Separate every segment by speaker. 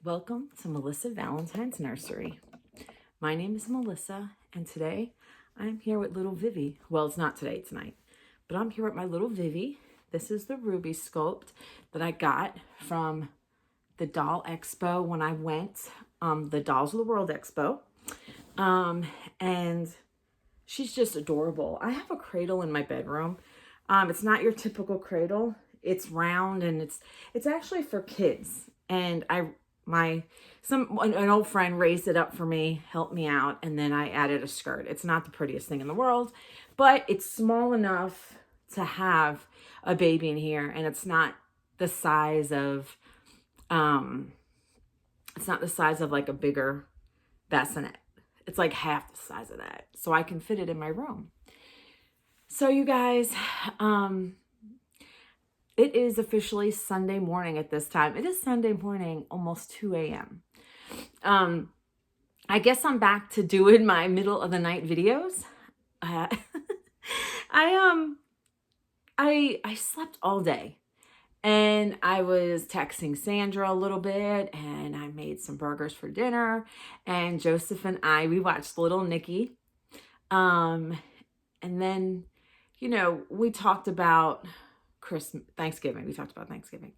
Speaker 1: Welcome to Melissa Valentine's Nursery. My name is Melissa, and today I'm here with little Vivi. Well, it's not today, it's tonight. But I'm here with my little Vivi. This is the Ruby sculpt that I got from the Doll Expo when I went, the Dolls of the World Expo. And she's just adorable. I have a cradle in my bedroom. It's not your typical cradle. It's round and it's actually for kids. And an old friend raised it up for me, helped me out, and then I added a skirt. It's not the prettiest thing in the world, but it's small enough to have a baby in here, and it's not the size of like a bigger bassinet. It's like half the size of that, so I can fit it in my room. So you guys, it is officially Sunday morning at this time. It is Sunday morning, almost 2 a.m. I guess I'm back to doing my middle of the night videos. I slept all day, and I was texting Sandra a little bit, and I made some burgers for dinner, and Joseph and we watched Little Nicky. And then, we talked about Thanksgiving. We talked about Thanksgiving.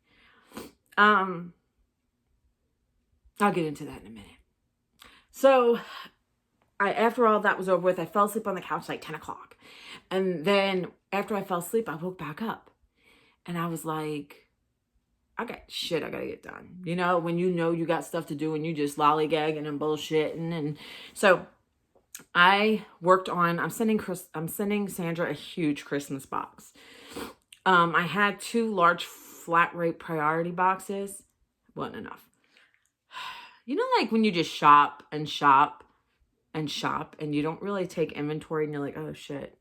Speaker 1: I'll get into that in a minute. So after all that was over with, I fell asleep on the couch like 10 o'clock. And then after I fell asleep, I woke back up and I was like, I got shit I gotta get done. When you got stuff to do and you just lollygagging and bullshitting. And so I worked on, I'm sending Sandra a huge Christmas box. I had 2 large flat rate priority boxes. Wasn't enough. Like when you just shop and you don't really take inventory and you're like, oh shit.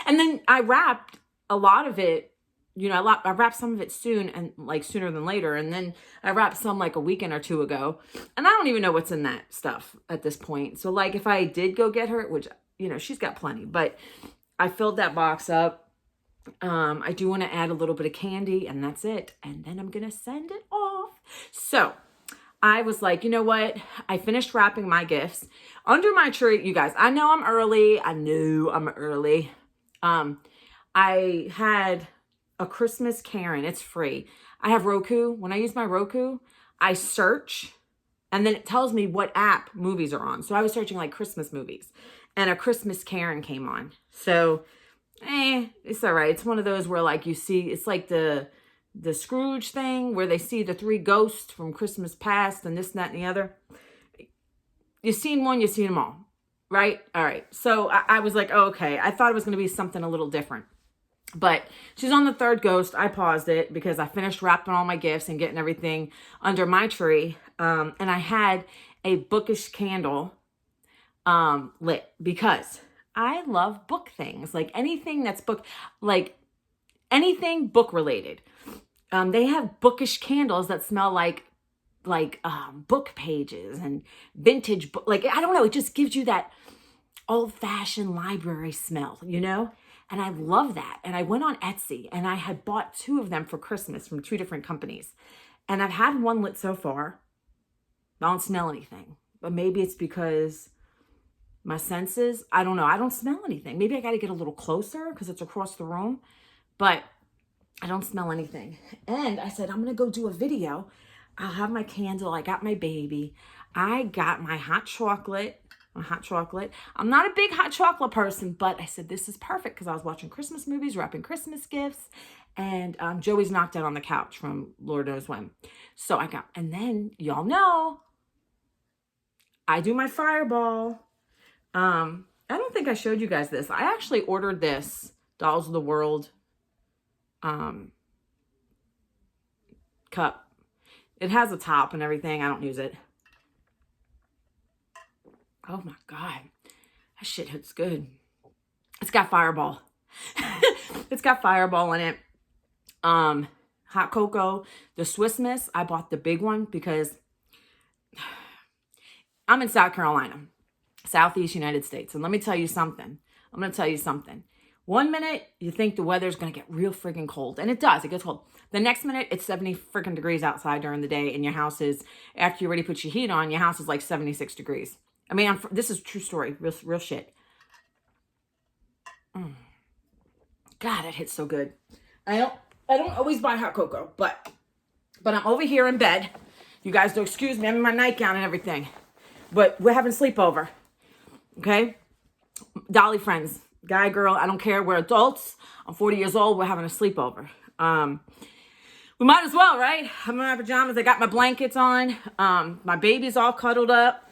Speaker 1: And then I wrapped a lot of it, I wrapped some of it soon and like sooner than later. And then I wrapped some like a weekend or 2 ago. And I don't even know what's in that stuff at this point. So like if I did go get her, which, she's got plenty, but I filled that box up. I do want to add a little bit of candy and that's it. And then I'm going to send it off. So I was like, you know what? I finished wrapping my gifts under my tree. You guys, I know I'm early. I had a Christmas Karen. It's free. I have Roku. When I use my Roku, I search and then it tells me what app movies are on. So I was searching like Christmas movies and a Christmas Karen came on. So it's all right. It's one of those where like you see, it's like the Scrooge thing where they see the 3 ghosts from Christmas past and this, that, and the other. You've seen one, you've seen them all, right? All right. So I was like, oh, okay. I thought it was going to be something a little different. But she's on the 3rd ghost. I paused it because I finished wrapping all my gifts and getting everything under my tree. And I had a bookish candle lit because I love book things, like anything that's anything book related. They have bookish candles that smell like book pages and vintage book. Like, I don't know, it just gives you that old fashioned library smell, and I love that. And I went on Etsy and I had bought 2 of them for Christmas from 2 different companies. And I've had one lit so far. I don't smell anything, but maybe it's because my senses, I don't know. I don't smell anything. Maybe I got to get a little closer because it's across the room, but I don't smell anything. And I said, I'm going to go do a video. I'll have my candle. I got my baby. I got my hot chocolate. I'm not a big hot chocolate person, but I said, this is perfect because I was watching Christmas movies, wrapping Christmas gifts, and Joey's knocked out on the couch from Lord knows when. So and then y'all know, I do my fireball. I don't think I showed you guys this. I actually ordered this Dolls of the World cup. It has a top and everything. I don't use it. Oh my God. That shit hits good. It's got Fireball. It's got Fireball in it. Hot cocoa. The Swiss Miss, I bought the big one because I'm in South Carolina, Southeast United States. And let me tell you something. I'm going to tell you something. 1 minute, you think the weather's going to get real freaking cold. And it does. It gets cold. The next minute, it's 70 freaking degrees outside during the day. And your house is, after you already put your heat on, your house is like 76 degrees. I mean, this is a true story. Real shit. God, it hits so good. I don't always buy hot cocoa, but I'm over here in bed. You guys don't excuse me. I'm in my nightgown and everything. But we're having sleepover. Okay? Dolly friends. Guy, girl, I don't care. We're adults. I'm 40 years old. We're having a sleepover. We might as well, right? I'm in my pajamas. I got my blankets on. My baby's all cuddled up.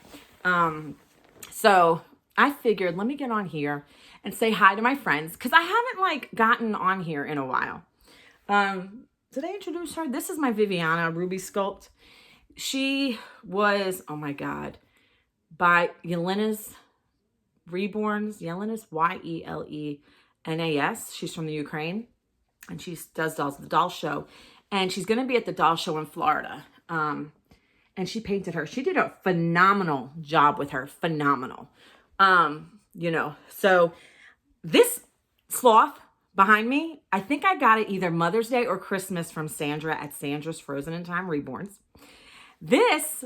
Speaker 1: So I figured, let me get on here and say hi to my friends, because I haven't like gotten on here in a while. Did I introduce her? This is my Viviana Ruby Sculpt. She was, oh my God, by Yelena's Reborns, Yelena's, Yelenas. She's from the Ukraine, and she does dolls, the doll show. And she's going to be at the doll show in Florida. And she painted her. She did a phenomenal job with her. Phenomenal. You know, so this sloth behind me, I think I got it either Mother's Day or Christmas from Sandra at Sandra's Frozen in Time Reborns. This,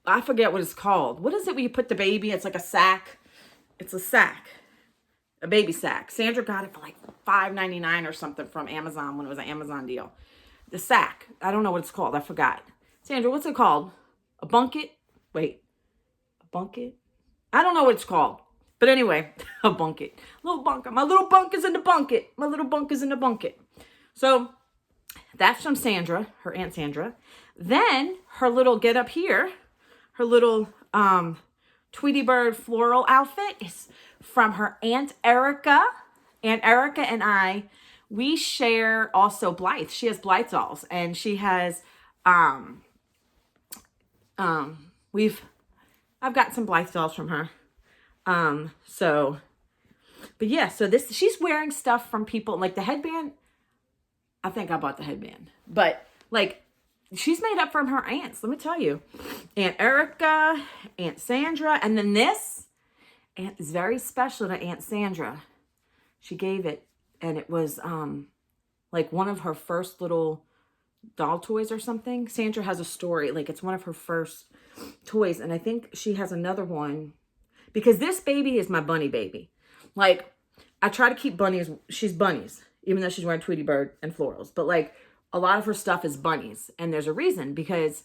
Speaker 1: I forget what it's called. What is it when you put the baby? It's like a sack. It's a sack. A baby sack. Sandra got it for like $5.99 or something from Amazon when it was an Amazon deal. The sack. I don't know what it's called. I forgot. Sandra, what's it called? A bunket? Wait. A bunket? I don't know what it's called. But anyway, a bunket. Little bunker. My little bunk is in the bunket. My little bunk is in the bunket. So that's from Sandra, her Aunt Sandra. Then her little get up here, her little Tweety Bird floral outfit is from her Aunt Erica. Aunt Erica and I, we share also Blythe. She has Blythe dolls, and she has I've got some Blythe dolls from her. But yeah, so this, she's wearing stuff from people, like the headband. I think I bought the headband, but like she's made up from her aunts. Let me tell you, Aunt Erica, Aunt Sandra, and then this aunt is very special to Aunt Sandra. She gave it, and it was, like one of her first little doll toys or something. Sandra has a story, like it's one of her first toys. And I think she has another one, because this baby is my bunny baby. Like, I try to keep bunnies. She's bunnies, even though she's wearing Tweety Bird and florals. But like, a lot of her stuff is bunnies. And there's a reason, because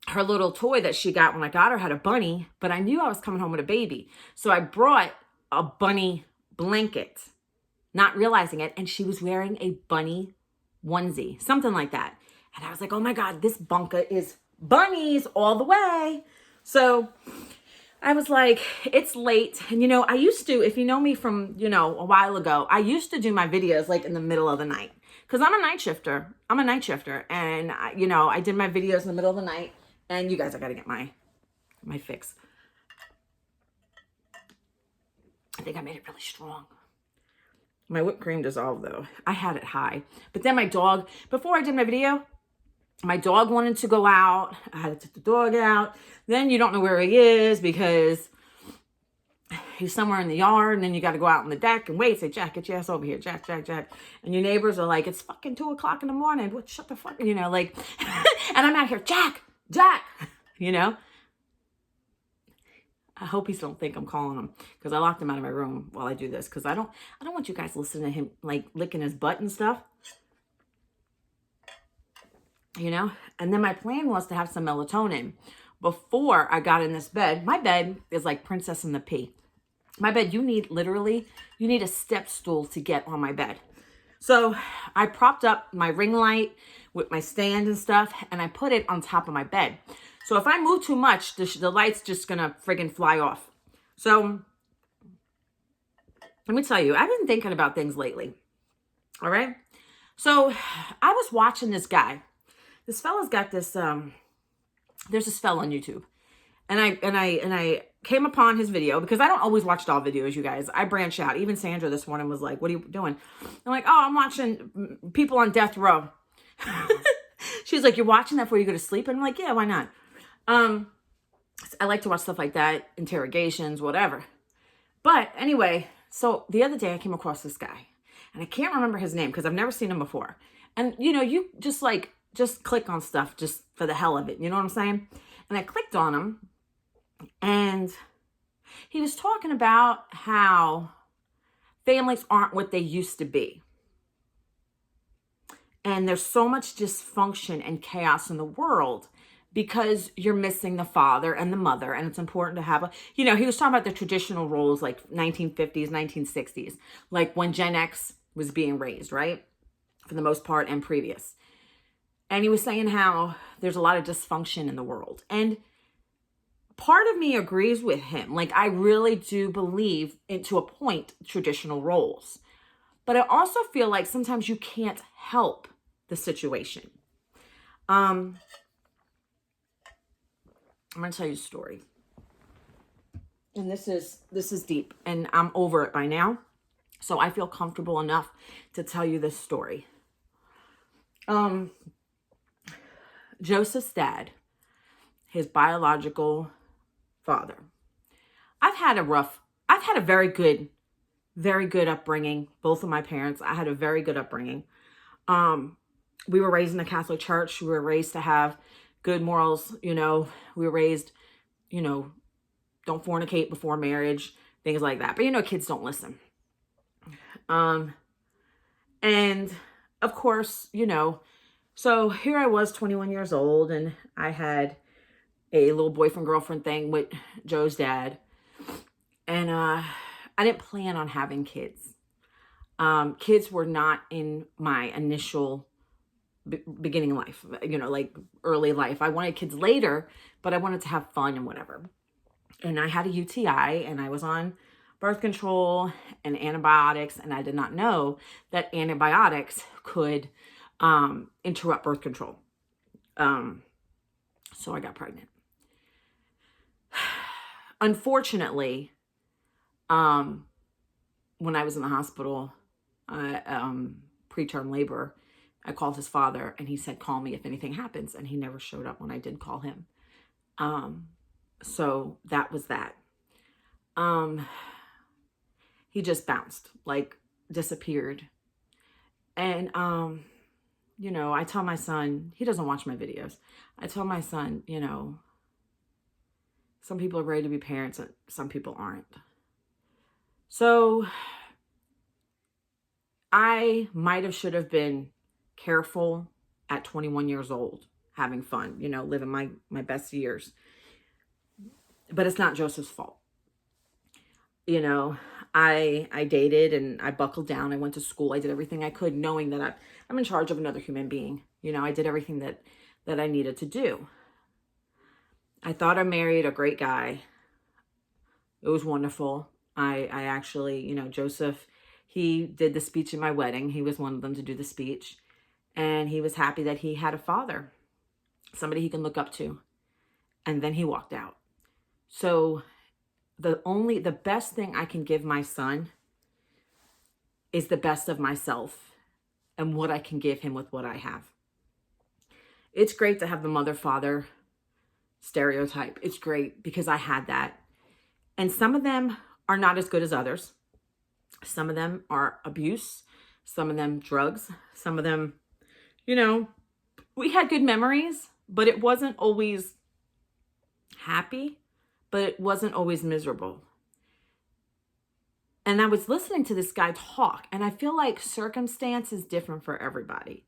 Speaker 1: her little toy that she got when I got her had a bunny, but I knew I was coming home with a baby. So I brought a bunny blanket, not realizing it. And she was wearing a bunny onesie, something like that. And I was like, oh my God, this bunker is bunnies all the way. So I was like, it's late. And, you know, I used to, if you know me from, you know, a while ago, I used to do my videos like in the middle of the night, because I'm a night shifter. And, you know, I did my videos in the middle of the night. And you guys, I got to get my fix. I think I made it really strong. My whipped cream dissolved though. I had it high. But then my dog, before I did my video, my dog wanted to go out. I had to take the dog out. Then you don't know where he is because he's somewhere in the yard. And then you got to go out on the deck and wait. Say, Jack, get your ass over here. Jack, Jack, Jack. And your neighbors are like, it's fucking 2 o'clock in the morning. What? Shut the fuck, you know, like, and I'm out here, Jack, Jack, you know. I hope he don't think I'm calling him, because I locked him out of my room while I do this, because I don't want you guys listening to him like licking his butt and stuff. You know? And then my plan was to have some melatonin before I got in this bed. My bed is like Princess and the Pea. My bed, you need a step stool to get on my bed. So I propped up my ring light with my stand and stuff, and I put it on top of my bed. So if I move too much, the light's just going to friggin' fly off. So let me tell you, I've been thinking about things lately. All right. So I was watching this guy. This fella's got this, there's this fella on YouTube. And I came upon his video, because I don't always watch doll videos, you guys. I branch out. Even Sandra this morning was like, what are you doing? I'm like, oh, I'm watching people on death row. She's like, you're watching that before you go to sleep? And I'm like, yeah, why not? I like to watch stuff like that, interrogations, whatever. But anyway, So the other day I came across this guy, and I can't remember his name because I've never seen him before. And you just click on stuff just for the hell of it. You know what I'm saying? And I clicked on him, and he was talking about how families aren't what they used to be. And there's so much dysfunction and chaos in the world because you're missing the father and the mother. And it's important to have he was talking about the traditional roles like 1950s, 1960s, like when Gen X was being raised, right? For the most part, and previous. And he was saying how there's a lot of dysfunction in the world. And part of me agrees with him. Like, I really do believe, to a point, traditional roles. But I also feel like sometimes you can't help the situation. I'm going to tell you a story. And this is deep, and I'm over it by now. So I feel comfortable enough to tell you this story. Joseph's dad, his biological father. I've had a very good upbringing. Both of my parents, I had a very good upbringing. We were raised in a Catholic church. We were raised to have good morals. We were raised, don't fornicate before marriage, things like that. But kids don't listen. And of course, so here I was 21 years old, and I had a little boyfriend girlfriend thing with Joe's dad. And I didn't plan on having kids. Kids were not in my initial beginning life, like early life. I wanted kids later, but I wanted to have fun and whatever. And I had a UTI, and I was on birth control and antibiotics, and I did not know that antibiotics could interrupt birth control. So I got pregnant. Unfortunately, when I was in the hospital, preterm labor, I called his father, and he said, call me if anything happens. And he never showed up when I did call him. So that was that. He just bounced, like disappeared. And, I tell my son, he doesn't watch my videos. I tell my son, some people are ready to be parents and some people aren't. So I should have been careful at 21 years old, having fun, living my best years. But it's not Joseph's fault. I dated and I buckled down. I went to school. I did everything I could, knowing that I'm in charge of another human being. I did everything that I needed to do. I thought I married a great guy. It was wonderful. I actually, Joseph, he did the speech at my wedding. He was one of them to do the speech. And he was happy that he had a father, somebody he can look up to. And then he walked out. So the best thing I can give my son is the best of myself and what I can give him with what I have. It's great to have the mother-father stereotype. It's great because I had that. And some of them are not as good as others. Some of them are abuse. Some of them drugs. Some of them, we had good memories, but it wasn't always happy, but it wasn't always miserable. And I was listening to this guy talk, and I feel like circumstance is different for everybody.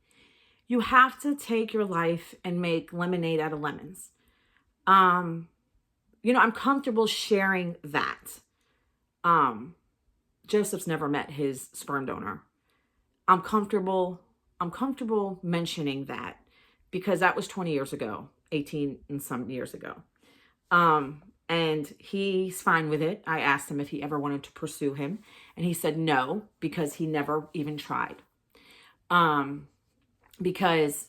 Speaker 1: You have to take your life and make lemonade out of lemons. I'm comfortable sharing that. Joseph's never met his sperm donor. I'm comfortable mentioning that because that was 20 years ago, 18 and some years ago. And he's fine with it. I asked him if he ever wanted to pursue him, and he said no, because he never even tried. Because,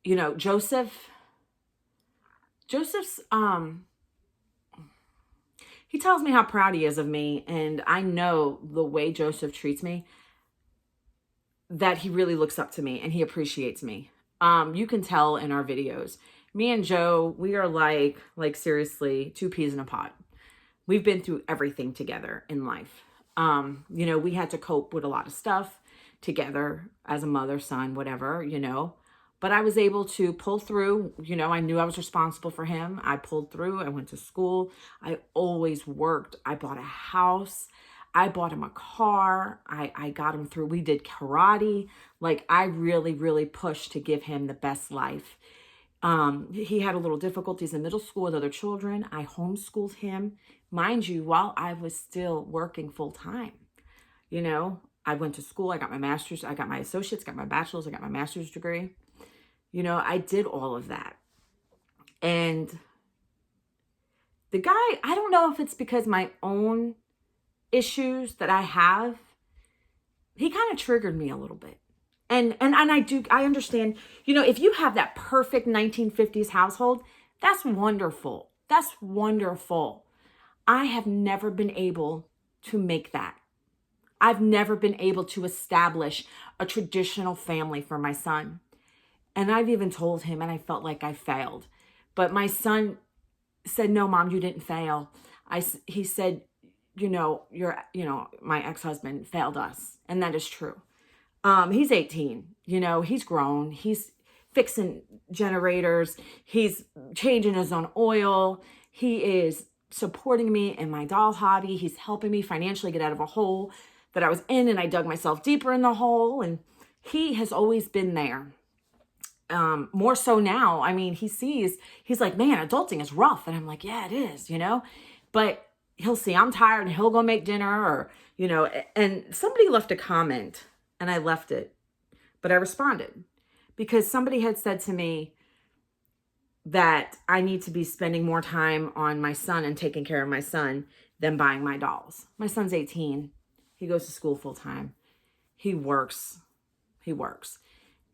Speaker 1: Joseph's, he tells me how proud he is of me, and I know the way Joseph treats me, that he really looks up to me and he appreciates me. You can tell in our videos. Me and Joe, we are like seriously, two peas in a pod. we've been through everything together in life. We had to cope with a lot of stuff together as a mother, son, whatever, but I was able to pull through. I knew I was responsible for him. I pulled through. I went to school. I always worked. I bought a house. I bought him a car. I got him through. We did karate. Like, I really, really pushed to give him the best life. He had a little difficulties in middle school with other children. I homeschooled him, mind you, while I was still working full time. I went to school. I got my master's. I got my associates, got my bachelor's. I got my master's degree. I did all of that. And the guy, I don't know if it's because my own issues that I have, he kind of triggered me a little bit. And I understand, if you have that perfect 1950s household, that's wonderful. That's wonderful. I have never been able to make that. I've never been able to establish a traditional family for my son. And I've even told him, and I felt like I failed. But my son said, "No, Mom, you didn't fail." He said, my ex-husband failed us. And that is true. He's 18, he's grown. He's fixing generators. He's changing his own oil. He is supporting me in my doll hobby. He's helping me financially get out of a hole that I was in, and I dug myself deeper in the hole. And he has always been there. More so now. I mean, he's like, "Man, adulting is rough." And I'm like, "Yeah, it is, but he'll see I'm tired and he'll go make dinner, or, and somebody left a comment and I left it, but I responded because somebody had said to me that I need to be spending more time on my son and taking care of my son than buying my dolls. My son's 18. He goes to school full time. He works.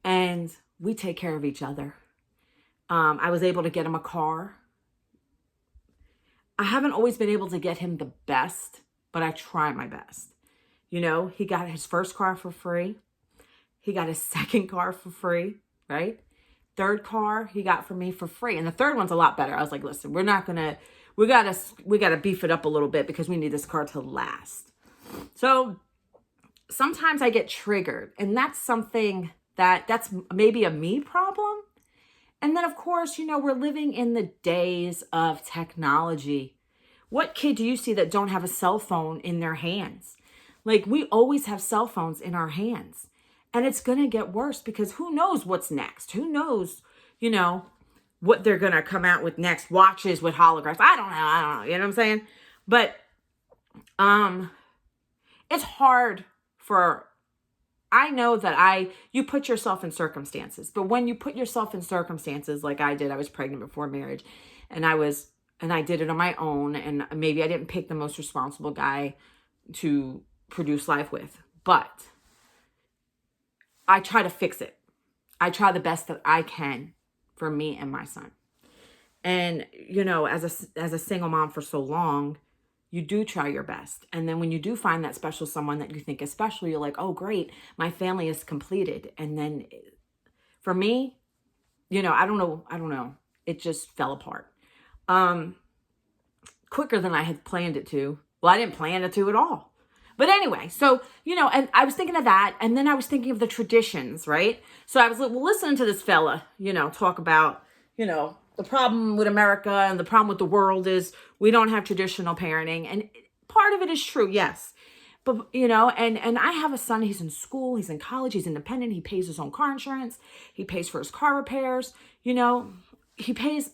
Speaker 1: And we take care of each other. I was able to get him a car. I haven't always been able to get him the best, but I try my best. He got his first car for free. He got his second car for free, right? Third car he got for me for free. And the third one's a lot better. I was like, "Listen, we gotta beef it up a little bit because we need this car to last." So sometimes I get triggered, and that's something that's maybe a me problem. And then, of course, we're living in the days of technology. What kid do you see that don't have a cell phone in their hands? Like, we always have cell phones in our hands. And it's going to get worse because who knows what's next? Who knows, what they're going to come out with next? Watches with holograms. I don't know. You know what I'm saying? But it's hard I know that you put yourself in circumstances, but when you put yourself in circumstances like I did, I was pregnant before marriage, and I did it on my own, and maybe I didn't pick the most responsible guy to produce life with, but I try to fix it. I try the best that I can for me and my son. And, as a single mom for so long, you do try your best. And then when you do find that special someone that you think is special, you're like, "Oh, great, my family is completed." And then for me, I don't know. It just fell apart. Quicker than I had planned it to. Well, I didn't plan it to at all. But anyway, so, and I was thinking of that. And then I was thinking of the traditions, right? So I was listening to this fella, talk about, the problem with America and the problem with the world is we don't have traditional parenting. And part of it is true, yes. But, and I have a son, he's in school, he's in college, he's independent, he pays his own car insurance, he pays for his car repairs, he pays,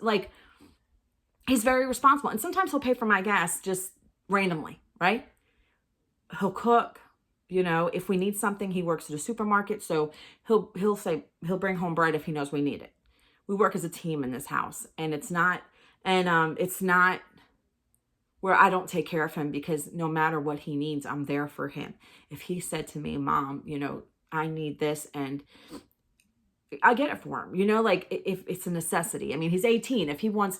Speaker 1: he's very responsible. And sometimes he'll pay for my gas just randomly, right? He'll cook, if we need something, he works at a supermarket. So he'll bring home bread if he knows we need it. We work as a team in this house, and it's not where I don't take care of him, because no matter what he needs, I'm there for him. If he said to me, "Mom, I need this," and I get it for him, if it's a necessity. I mean, he's 18. If he wants,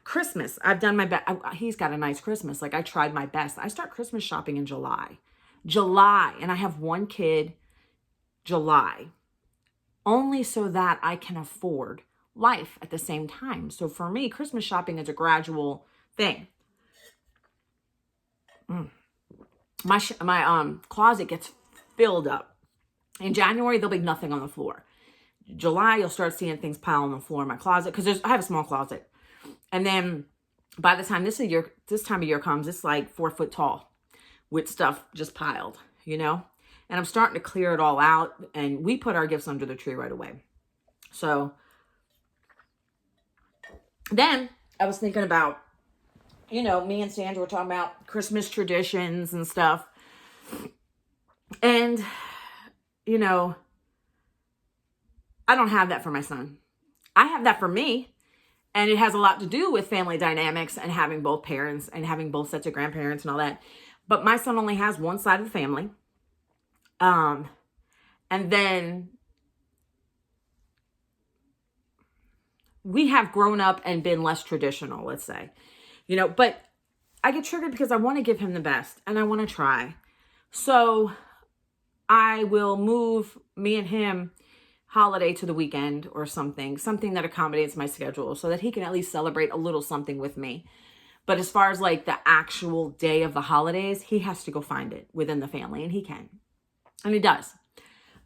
Speaker 1: Christmas, I've done my best. He's got a nice Christmas. I tried my best. I start Christmas shopping in July, and I have one kid, July, only so that I can afford life at the same time. So for me, Christmas shopping is a gradual thing. My closet gets filled up. In January, there'll be nothing on the floor. July, you'll start seeing things pile on the floor in my closet because I have a small closet. And then by the time this time of year comes, it's like 4 foot tall with stuff just piled, you know? And I'm starting to clear it all out. And we put our gifts under the tree right away. So then I was thinking about, you know, me and Sandra were talking about Christmas traditions and stuff. And, you know, I don't have that for my son. I have that for me. And it has a lot to do with family dynamics and having both parents and having both sets of grandparents and all that. But my son only has one side of the family. And then we have grown up and been less traditional, let's say, you know, but I get triggered because I want to give him the best and I want to try. So I will move me and him holiday to the weekend or something that accommodates my schedule so that he can at least celebrate a little something with me. But as far as like the actual day of the holidays, he has to go find it within the family, and he can. And he does.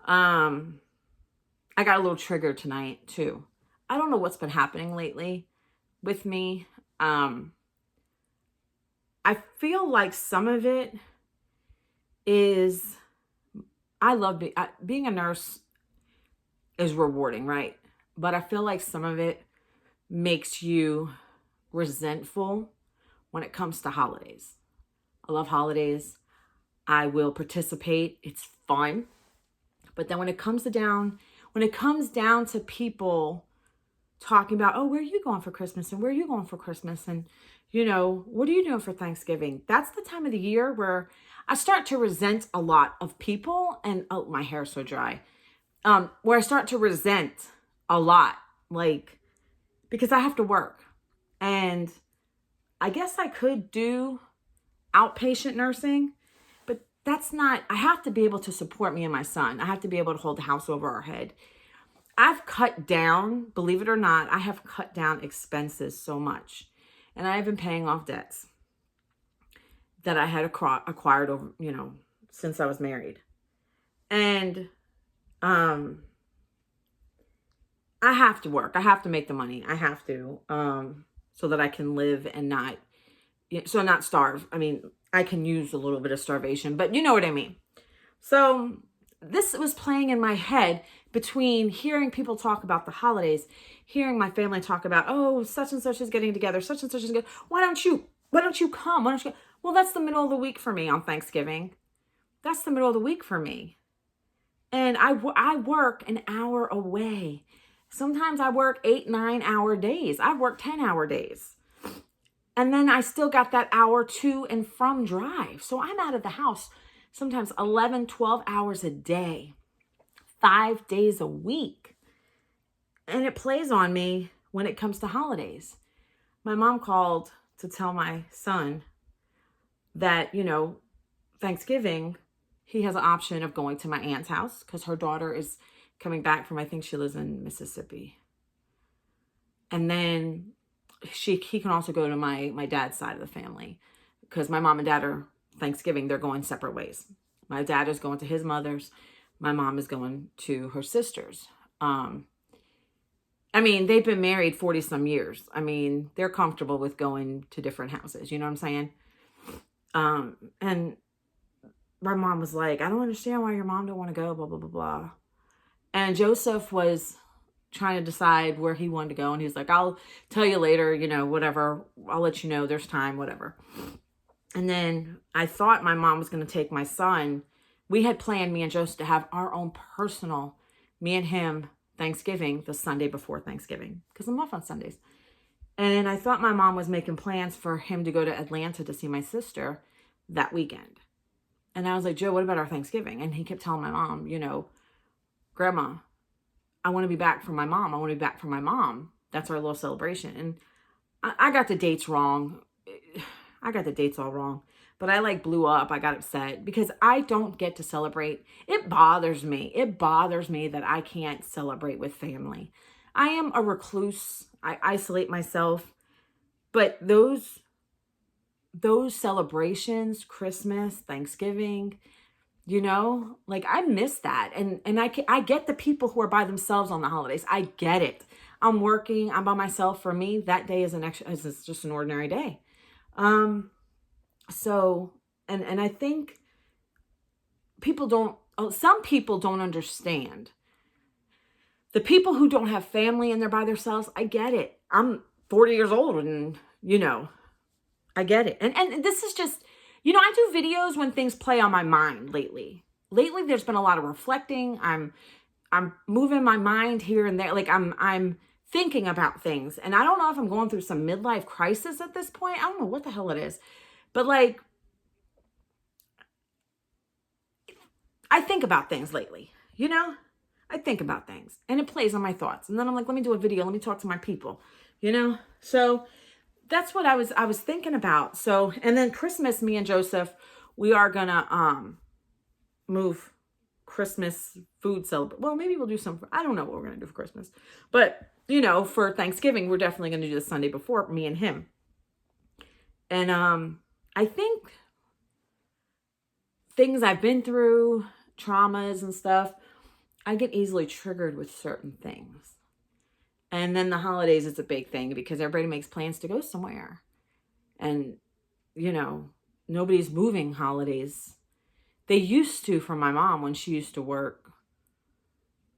Speaker 1: I got a little triggered tonight too. I don't know what's been happening lately with me. I feel like some of it is, I love being a nurse is rewarding, right? But I feel like some of it makes you resentful when it comes to holidays. I love holidays. I will participate. It's fun. But then when it comes down to people talking about, oh, where are you going for Christmas? And where are you going for Christmas? And, you know, what are you doing for Thanksgiving? That's the time of the year where I start to resent a lot of people. And, oh, my hair is so dry. Where I start to resent a lot, like, because I have to work. And I guess I could do outpatient nursing, but that's not, I have to be able to support me and my son. I have to be able to hold the house over our head. I've cut down, believe it or not, I have cut down expenses so much. And I've been paying off debts that I had acquired over, you know, since I was married. And I have to work. I have to make the money. I have to, so that I can live and not starve. I mean, I can use a little bit of starvation, but you know what I mean. So this was playing in my head between hearing people talk about the holidays, hearing my family talk about, oh, such and such is getting together, such and such is good. Why don't you come? Why don't you? Well, that's the middle of the week for me on Thanksgiving. That's the middle of the week for me. And I work an hour away. Sometimes I work 8-9 hour days. I've worked 10-hour days. And then I still got that hour to and from drive. So I'm out of the house sometimes 11, 12 hours a day, 5 days a week. And it plays on me when it comes to holidays. My mom called to tell my son that, you know, Thanksgiving, he has an option of going to my aunt's house because her daughter is coming back from, I think she lives in Mississippi. And then he can also go to my dad's side of the family because my mom and dad are Thanksgiving, they're going separate ways. My dad is going to his mother's. My mom is going to her sister's. I mean, they've been married 40 some years. I mean, they're comfortable with going to different houses. You know what I'm saying? And my mom was like, I don't understand why your mom don't want to go, blah, blah, blah, blah. And Joseph was trying to decide where he wanted to go. And he was like, I'll tell you later, you know, whatever. I'll let you know there's time, whatever. And then I thought my mom was going to take my son. We had planned, me and Joseph, to have our own personal, me and him, Thanksgiving, the Sunday before Thanksgiving, because I'm off on Sundays. And I thought my mom was making plans for him to go to Atlanta to see my sister that weekend. And I was like, Joe, what about our Thanksgiving? And he kept telling my mom, you know, Grandma, I want to be back for my mom. I want to be back for my mom. That's our little celebration. And I got the dates wrong. I got the dates all wrong. But I like blew up. I got upset because I don't get to celebrate. It bothers me. It bothers me that I can't celebrate with family. I am a recluse. I isolate myself. But those those celebrations, Christmas, Thanksgiving, you know, like I miss that. And I get the people who are by themselves on the holidays. I get it. I'm working, I'm by myself. For me, that day is it's just an ordinary day. So, and I think some people don't understand. The people who don't have family and they're by themselves, I get it. I'm 40 years old and, you know, I get it. And this is just, you know, I do videos when things play on my mind lately. Lately, there's been a lot of reflecting. I'm moving my mind here and there. Like I'm thinking about things. And I don't know if I'm going through some midlife crisis at this point. I don't know what the hell it is. But like, I think about things lately, you know? I think about things and it plays on my thoughts. And then I'm like, let me do a video. Let me talk to my people, you know? So that's what I was thinking about. So, and then Christmas, me and Joseph, we are gonna move Christmas food celebrate. Well, maybe we'll do some, I don't know what we're gonna do for Christmas. But, you know, for Thanksgiving, we're definitely gonna do the Sunday before, me and him. And I think things I've been through, traumas and stuff, I get easily triggered with certain things. And then the holidays is a big thing because everybody makes plans to go somewhere. And, you know, nobody's moving holidays. They used to for my mom when she used to work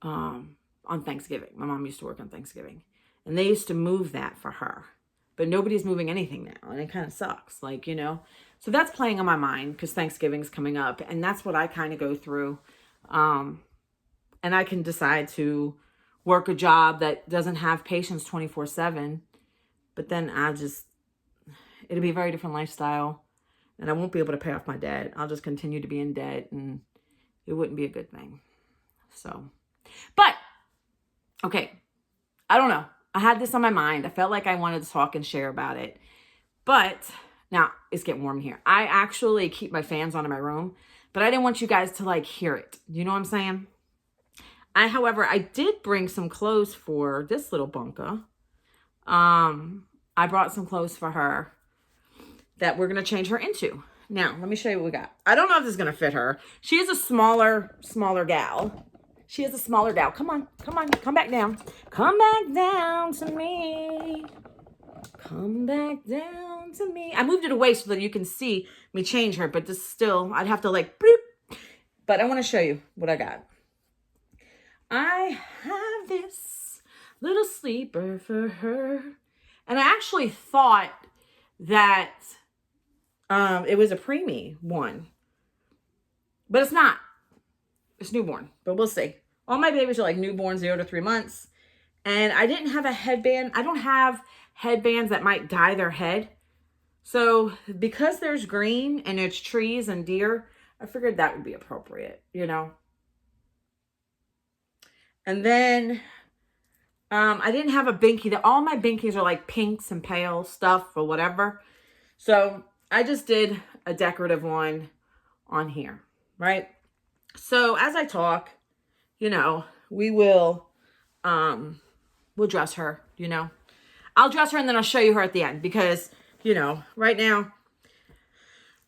Speaker 1: on Thanksgiving. My mom used to work on Thanksgiving. And they used to move that for her. But nobody's moving anything now. And it kind of sucks. Like, you know. So that's playing on my mind because Thanksgiving's coming up. And that's what I kind of go through. And I can decide to work a job that doesn't have patients 24/7. But then it'll be a very different lifestyle. And I won't be able to pay off my debt. I'll just continue to be in debt. And it wouldn't be a good thing. So, but, okay. I don't know. I had this on my mind. I felt like I wanted to talk and share about it. But now it's getting warm here. I actually keep my fans on in my room. But I didn't want you guys to like hear it. You know what I'm saying? However, I did bring some clothes for this little bunker. I brought some clothes for her that we're going to change her into. Now, let me show you what we got. I don't know if this is going to fit her. She is a smaller gal. She is a smaller gal. Come on. Come back down. Come back down to me. Come back down to me. I moved it away so that you can see me change her, but this still, I'd have to like, bloop. But I want to show you what I got. I have this little sleeper for her. And I actually thought that it was a preemie one. But it's not. It's newborn. But we'll see. All my babies are like newborn, 0 to 3 months. And I didn't have a headband. I don't have headbands that might dye their head. So because there's green and it's trees and deer, I figured that would be appropriate, you know. And then I didn't have a binky. All my binkies are like pinks and pale stuff or whatever. So I just did a decorative one on here, right? So as I talk, you know, we'll dress her, you know. I'll dress her and then I'll show you her at the end because, you know, right now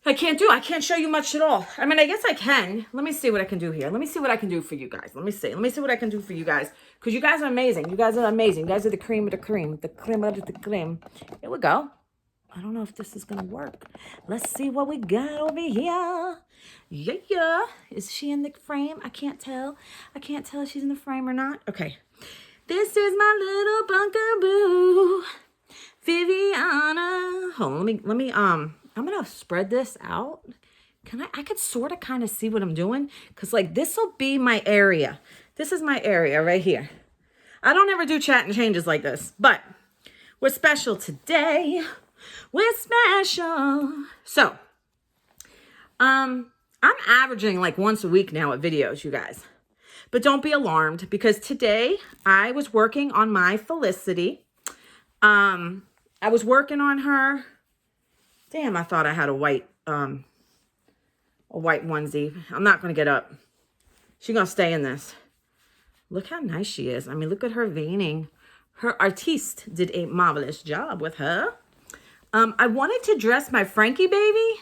Speaker 1: I can't show you much at all. I mean, I guess I can. Let me see what I can do here. Let me see what I can do for you guys. Let me see what I can do for you guys. Because you guys are amazing. You guys are amazing. You guys are the cream of the cream. The cream of the cream. Here we go. I don't know if this is going to work. Let's see what we got over here. Yeah. Is she in the frame? I can't tell. I can't tell if she's in the frame or not. Okay. This is my little bunker boo. Viviana. Hold on. Let me, I'm going to spread this out. I could sort of kind of see what I'm doing. Because, like, this will be my area. This is my area right here. I don't ever do chat and changes like this. But we're special today. We're special. So, I'm averaging, like, once a week now at videos, you guys. But don't be alarmed. Because today, I was working on my Felicity. I was working on her. Damn, I thought I had a white onesie. I'm not going to get up. She's going to stay in this. Look how nice she is. I mean, look at her veining. Her artiste did a marvelous job with her. I wanted to dress my Frankie baby,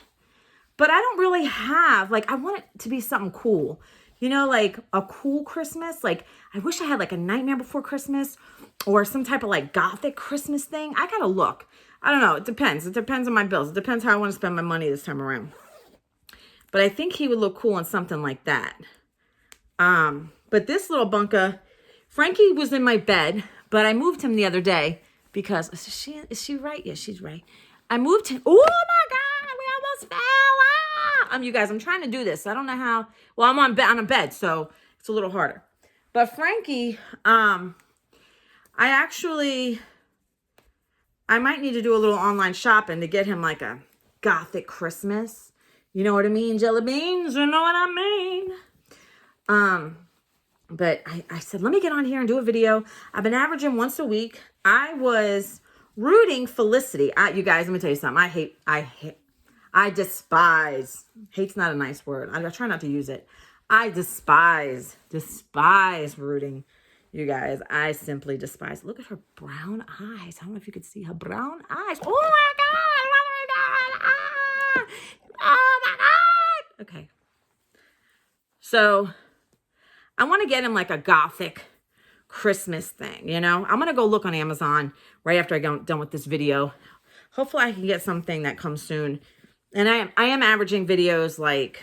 Speaker 1: but I don't really have, like, I want it to be something cool. You know, like a cool Christmas. Like, I wish I had like a Nightmare Before Christmas or some type of like gothic Christmas thing. I gotta look. I don't know. It depends. It depends on my bills. It depends how I want to spend my money this time around. But I think he would look cool on something like that. But this little bunka, Frankie was in my bed, but I moved him the other day because, is she right? Yeah, she's right. I moved him. Oh my God, we almost fell. You guys, I'm trying to do this. I don't know how. Well, I'm on a bed, so it's a little harder. But Frankie, I might need to do a little online shopping to get him like a gothic Christmas. You know what I mean, jelly beans? You know what I mean? But I said, let me get on here and do a video. I've been averaging once a week. I was rooting Felicity. You guys, let me tell you something. I despise, hate's not a nice word. I try not to use it. I despise rooting, you guys. I simply despise. Look at her brown eyes. I don't know if you could see her brown eyes. Oh my God. Oh my God. Okay. So I want to get him like a gothic Christmas thing, you know? I'm going to go look on Amazon right after I get done with this video. Hopefully I can get something that comes soon. And I am averaging videos like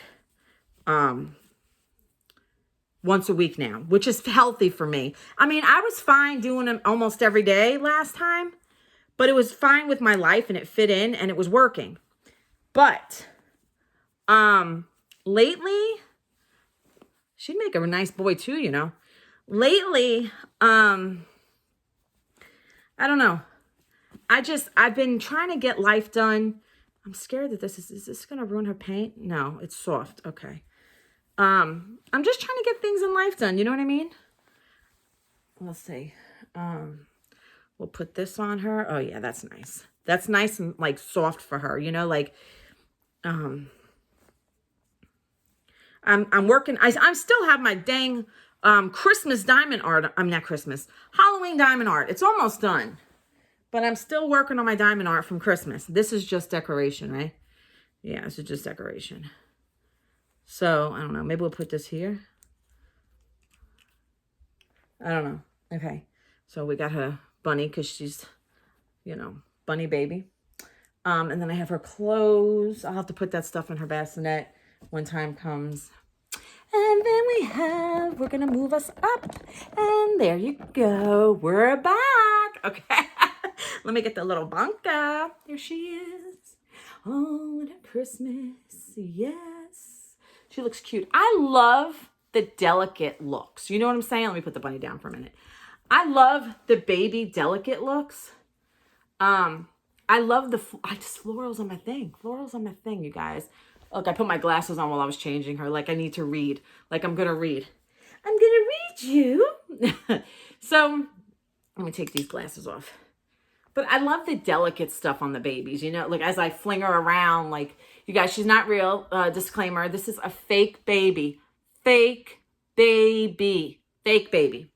Speaker 1: once a week now, which is healthy for me. I mean, I was fine doing them almost every day last time, but it was fine with my life and it fit in and it was working. But lately, she'd make a nice boy too, you know. Lately, I don't know. I've been trying to get life done. I'm scared that is this going to ruin her paint? No, it's soft. Okay. I'm just trying to get things in life done. You know what I mean? Let's see. We'll put this on her. Oh yeah, that's nice. That's nice and like soft for her, you know, like, I'm working. I still have my dang, Christmas diamond art. I'm not Christmas, Halloween diamond art. It's almost done. But I'm still working on my diamond art from Christmas. This is just decoration, right? Yeah, this is just decoration. So, I don't know. Maybe we'll put this here. I don't know. Okay. So, we got her bunny because she's, you know, bunny baby. And then I have her clothes. I'll have to put that stuff in her bassinet when time comes. And then we're going to move us up. And there you go. We're back. Okay. Let me get the little bunka. There she is. Oh, what a Christmas. Yes. She looks cute. I love the delicate looks. You know what I'm saying? Let me put the bunny down for a minute. I love the baby delicate looks. I love florals on my thing. Florals on my thing, you guys. Look, I put my glasses on while I was changing her. Like I need to read. Like I'm going to read. I'm going to read you. So, let me take these glasses off. But I love the delicate stuff on the babies, you know, like as I fling her around, like, you guys, she's not real. Disclaimer, this is a fake baby. Fake baby. Fake baby.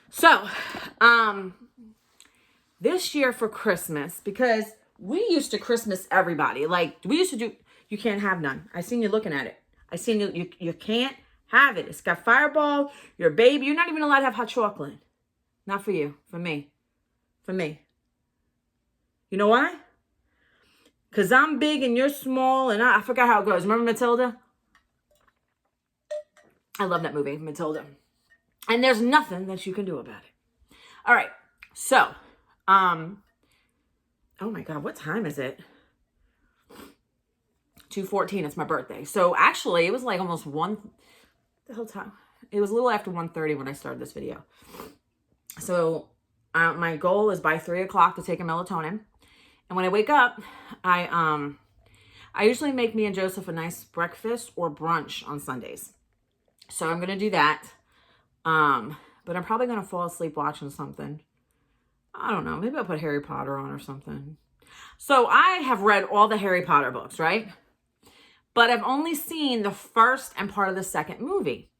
Speaker 1: So, this year for Christmas, because we used to Christmas everybody. Like, we used to do, you can't have none. I seen you looking at it. I seen you can't have it. It's got Fireball, your baby. You're not even allowed to have hot chocolate. Not for you, for me. For me. You know why? Because I'm big and you're small and I forgot how it goes. Remember Matilda? I love that movie, Matilda. And there's nothing that you can do about it. All right. So, oh my God, what time is it? 2:14. It's my birthday. So actually, it was like almost the whole time. It was a little after 1:30 when I started this video. So my goal is by 3 o'clock to take a melatonin. And when I wake up, I usually make me and Joseph a nice breakfast or brunch on Sundays. So I'm going to do that. But I'm probably going to fall asleep watching something. I don't know. Maybe I'll put Harry Potter on or something. So I have read all the Harry Potter books, right? But I've only seen the first and part of the second movie.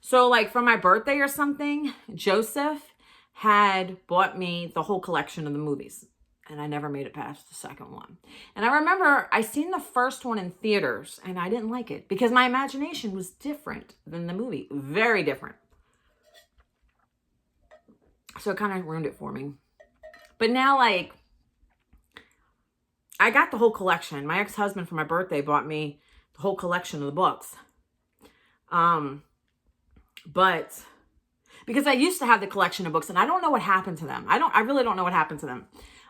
Speaker 1: So like for my birthday or something, Joseph had bought me the whole collection of the movies. and I never made it past the second one. And I remember I seen the first one in theaters, and I didn't like it because my imagination was different than the movie. Very different. So it kind of ruined it for me. But now, like, I got the whole collection. My ex-husband for my birthday bought me the whole collection of the books. But because I used to have the collection of books, and I don't know what happened to them. I really don't know what happened to them.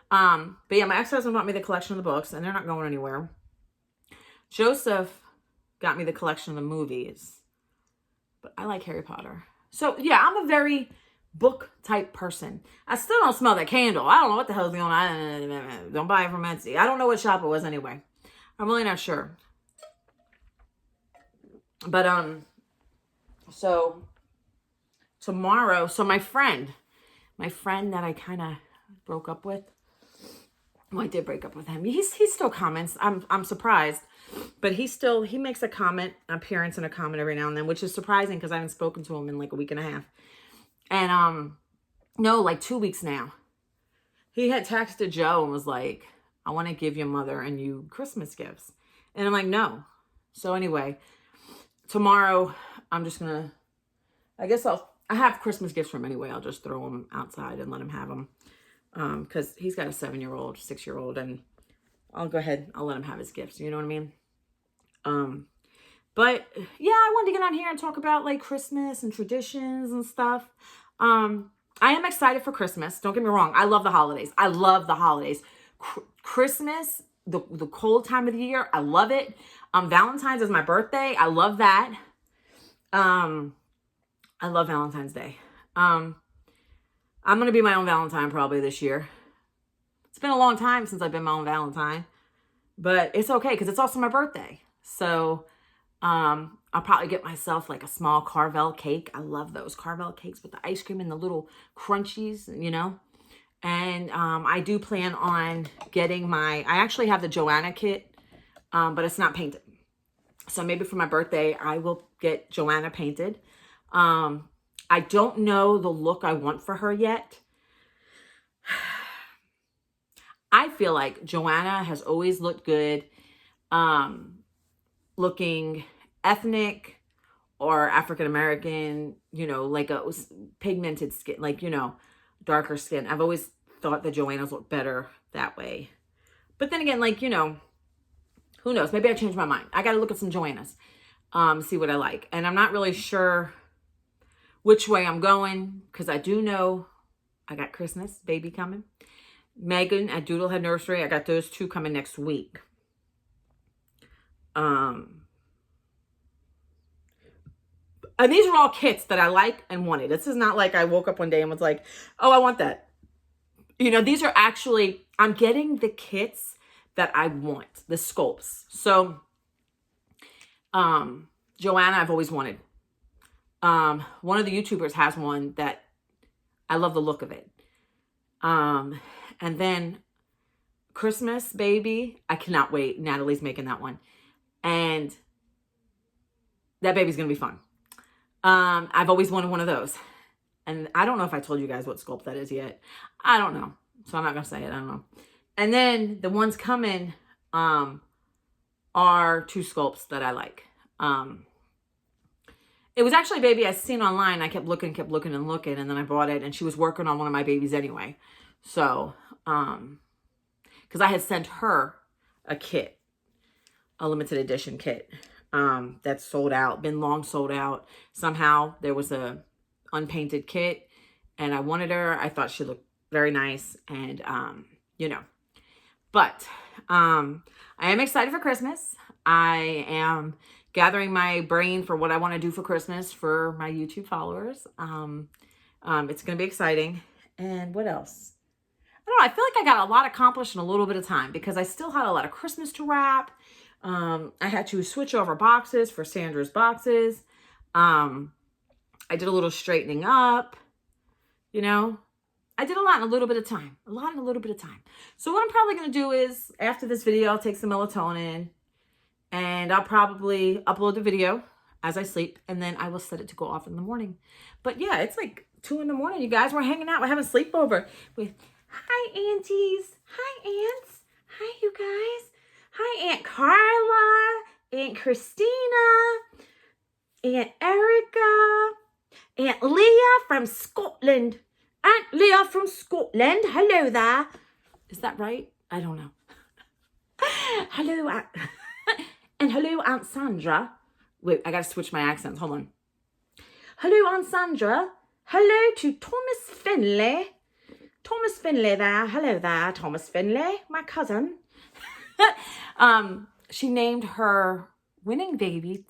Speaker 1: But yeah, my ex-husband bought me the collection of the books, and they're not going anywhere. Joseph got me the collection of the movies, but I like Harry Potter. So yeah, I'm a very book type person. I still don't smell that candle. I don't know what the hell's going on. Don't buy it from Etsy. I don't know what shop it was anyway. I'm really not sure. But so tomorrow, so my friend that I kind of broke up with. Well, I did break up with him. He still comments. I'm surprised, but he makes a comment, an appearance and a comment every now and then, which is surprising because I haven't spoken to him in like a week and a half. And no, like 2 weeks now. He had texted Joe and was like, I want to give your mother and you Christmas gifts. And I'm like, no. So anyway, tomorrow I'm just gonna, I guess I have Christmas gifts for him anyway. I'll just throw them outside and let him have them. Because he's got a 7-year-old, 6-year-old, and I'll go ahead, I'll let him have his gifts. You know what I mean? But yeah, I wanted to get on here and talk about like Christmas and traditions and stuff. I am excited for Christmas. Don't get me wrong. I love the holidays. I love the holidays. Christmas, the cold time of the year, I love it. Valentine's is my birthday. I love that. I love Valentine's Day. I'm going to be my own Valentine probably this year. It's been a long time since I've been my own Valentine, but it's okay because it's also my birthday. So I'll probably get myself like a small Carvel cake. I love those Carvel cakes with the ice cream and the little crunchies, you know. And I do plan on getting I actually have the Joanna kit, but it's not painted. So maybe for my birthday, I will get Joanna painted. I don't know the look I want for her yet. I feel like Joanna has always looked good, looking ethnic or African-American, you know, like a pigmented skin, like, you know, darker skin. I've always thought that Joanna's look better that way. But then again, like, you know, who knows? Maybe I changed my mind. I got to look at some Joannas, see what I like. And I'm not really sure which way I'm going, because I do know I got Christmas baby coming. Megan at Doodlehead Nursery, I got those two coming next week. And these are all kits that I like and wanted. This is not like I woke up one day and was like, oh, I want that. You know, these are actually, I'm getting the kits that I want, the sculpts. So, Joanna, I've always wanted. One of the YouTubers has one that I love the look of it. And then Christmas baby, I cannot wait. Natalie's making that one. And that baby's going to be fun. I've always wanted one of those. And I don't know if I told you guys what sculpt that is yet. I don't know. So I'm not going to say it. I don't know. And then the ones coming, are two sculpts that I like. It was actually a baby I seen online. I kept looking, and looking. And then I bought it. And she was working on one of my babies anyway. So, because I had sent her a kit, a limited edition kit, that's sold out, been long sold out. Somehow there was a unpainted kit and I wanted her. I thought she looked very nice and, you know, but, I am excited for Christmas. I am gathering my brain for what I want to do for Christmas for my YouTube followers. It's going to be exciting. And what else? I don't know. I feel like I got a lot accomplished in a little bit of time because I still had a lot of Christmas to wrap. I had to switch over boxes for Sandra's boxes. I did a little straightening up, you know. I did a lot in a little bit of time. So what I'm probably going to do is, after this video, I'll take some melatonin. And I'll probably upload the video as I sleep. And then I will set it to go off in the morning. But yeah, it's like 2 in the morning. You guys, we're hanging out. We're having a sleepover with Hi, aunties. Hi, aunts. Hi, you guys. Hi, Aunt Carla, Aunt Christina, Aunt Erica, Aunt Leah from Scotland. Aunt Leah from Scotland. Hello there. Is that right? I don't know. Hello, Aunt. And hello, Aunt Sandra. Wait, I gotta switch my accents. Hold on. Hello, Aunt Sandra. Hello to Thomas Finlay. Thomas Finlay there. Hello there, Thomas Finlay, my cousin. She named her winning baby.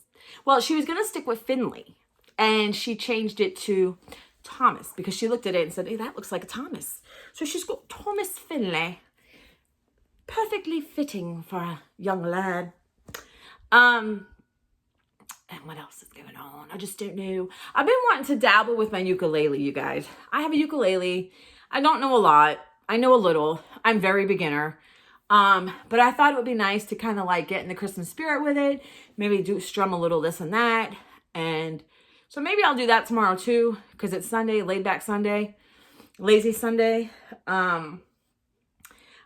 Speaker 1: Well, she was going to stick with Finley, and she changed it to Thomas because she looked at it and said, hey, that looks like a Thomas. So she's got Thomas Finlay. Perfectly fitting for a young lad. And what else is going on? I just don't know. I've been wanting to dabble with my ukulele, you guys. I have a ukulele. I don't know a lot. I know a little. I'm very beginner. But I thought it would be nice to kind of like get in the Christmas spirit with it. Maybe strum a little this and that. And so maybe I'll do that tomorrow too, because it's Sunday, laid back Sunday, lazy Sunday. I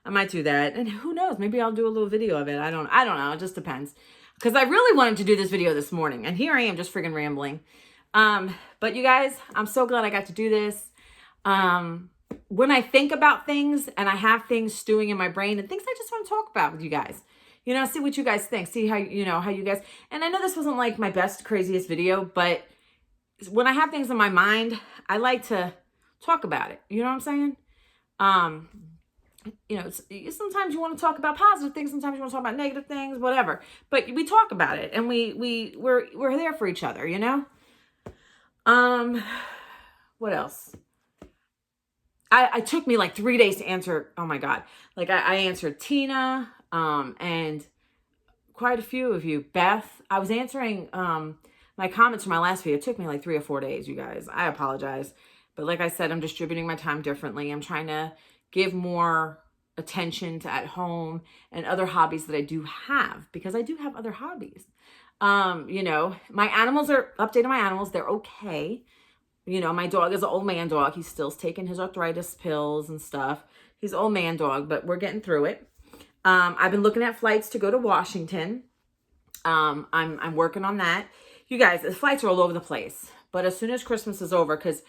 Speaker 1: might do that. And who knows, maybe I'll do a little video of it. I don't know. It just depends. Because I really wanted to do this video this morning, and here I am just friggin' rambling. But you guys, I'm so glad I got to do this. When I think about things and I have things stewing in my brain and things I just want to talk about with you guys, you know, see what you guys think, see how, you know, how you guys, and I know this wasn't like my best, craziest video, but when I have things in my mind, I like to talk about it. You know what I'm saying? You know, sometimes you want to talk about positive things, sometimes you want to talk about negative things, whatever, but we talk about it and we're there for each other, you know? What else? I took me like 3 days to answer. Oh my God. Like I answered Tina, and quite a few of you. Beth, I was answering, my comments from my last video. It took me like 3 or 4 days, you guys. I apologize. But like I said, I'm distributing my time differently. I'm trying to give more attention to at home and other hobbies that I do have, because I do have other hobbies. You know, my animals are updating my animals. They're okay. You know, my dog is an old man dog. He's still taking his arthritis pills and stuff. He's an old man dog, but we're getting through it. I've been looking at flights to go to Washington. I'm working on that. You guys, the flights are all over the place. But as soon as Christmas is over, because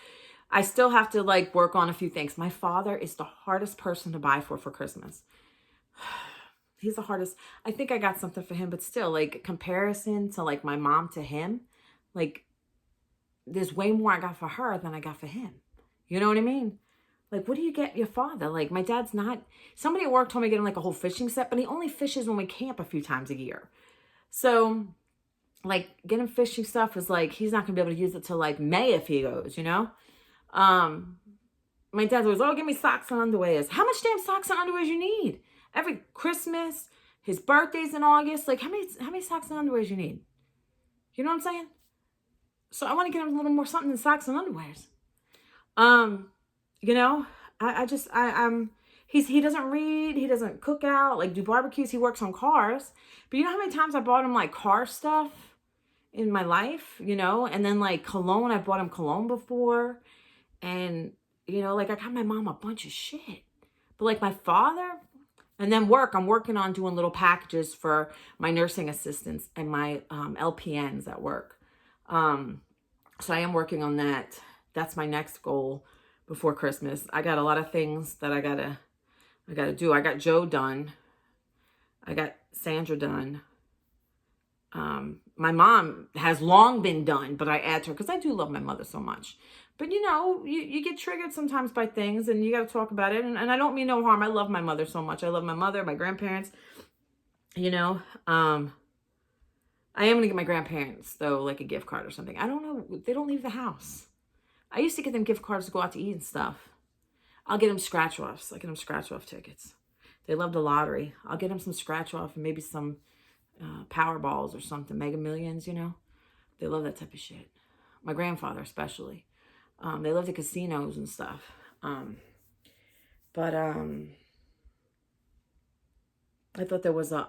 Speaker 1: I still have to like work on a few things. My father is the hardest person to buy for Christmas. He's the hardest. I think I got something for him, but still, like, comparison to like my mom to him, like, there's way more I got for her than I got for him. You know what I mean? Like, what do you get your father? Like, my dad's not, somebody at work told me to get him like a whole fishing set, but he only fishes when we camp a few times a year. So, like, getting fishing stuff is like, he's not gonna be able to use it till like May if he goes, you know? My dad's always, oh, give me socks and underwears. How much damn socks and underwears you need? Every Christmas, his birthday's in August. Like, how many socks and underwears you need? You know what I'm saying? So I want to get him a little more something than socks and underwears. You know, he doesn't read, he doesn't cook out, like do barbecues, he works on cars. But you know how many times I bought him like car stuff in my life, you know? And then like cologne, I bought him cologne before. And, you know, like I got my mom a bunch of shit. But like my father, and then work, I'm working on doing little packages for my nursing assistants and my LPNs at work. So I am working on that. That's my next goal before Christmas. I got a lot of things that I gotta do. I got Joe done. I got Sandra done. My mom has long been done, but I add to her because I do love my mother so much. But you know, you get triggered sometimes by things and you got to talk about it. And I don't mean no harm. I love my mother so much. I love my mother, my grandparents, you know. I am going to get my grandparents, though, like a gift card or something. I don't know. They don't leave the house. I used to get them gift cards to go out to eat and stuff. I'll get them scratch-offs. I get them scratch-off tickets. They love the lottery. I'll get them some scratch-off and maybe some Powerballs or something. Mega Millions, you know. They love that type of shit. My grandfather especially. They love the casinos and stuff. But I thought there was a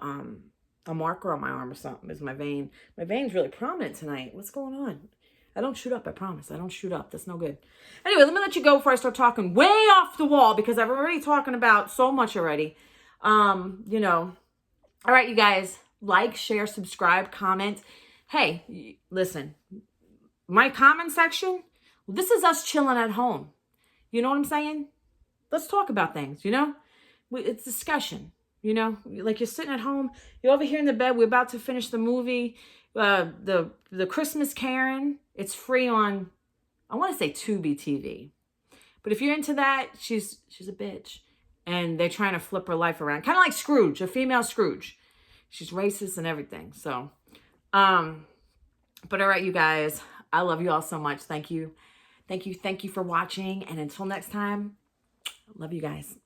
Speaker 1: marker on my arm or something. Is my vein. My vein's really prominent tonight. What's going on? I don't shoot up, I promise. I don't shoot up. That's no good. Anyway, let me let you go before I start talking way off the wall because I've already talking about so much already. You know. All right, you guys. Like, share, subscribe, comment. Hey, listen. My comment section, this is us chilling at home. You know what I'm saying? Let's talk about things, you know? It's discussion, you know? Like you're sitting at home, you're over here in the bed, we're about to finish the movie, the Christmas Karen. It's free on, I want to say Tubi TV. But if you're into that, she's a bitch. And they're trying to flip her life around. Kind of like Scrooge, a female Scrooge. She's racist and everything. So, but all right, you guys. I love you all so much. Thank you. Thank you for watching. And until next time, love you guys.